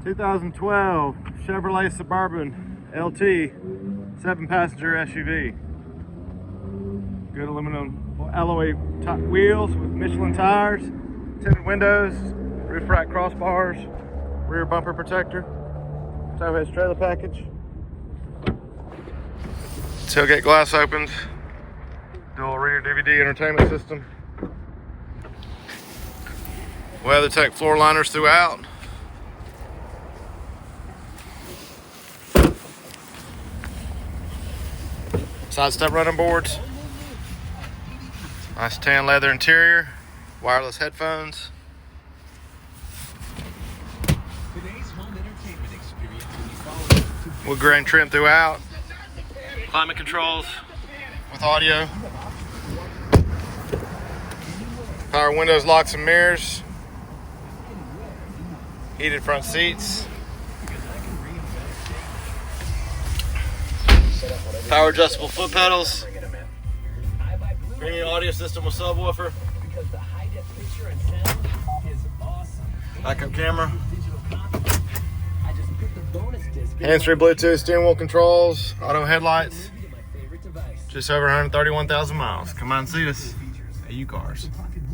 2012 Chevrolet Suburban LT 7-passenger SUV. Good aluminum alloy wheels with Michelin tires, tinted windows, roof rack crossbars, rear bumper protector, tow hitch trailer package. Tailgate glass opens, dual rear DVD entertainment system. WeatherTech floor liners throughout. Side step running boards. Nice tan leather interior. Wireless headphones. Wood grain trim throughout. Climate controls with audio. Power windows, locks and mirrors. Heated front seats. Power adjustable foot pedals. Premium audio system with subwoofer. Backup camera. Hands-free Bluetooth steering wheel controls. Auto headlights. Just over 131,000 miles. Come on and see us at UCars.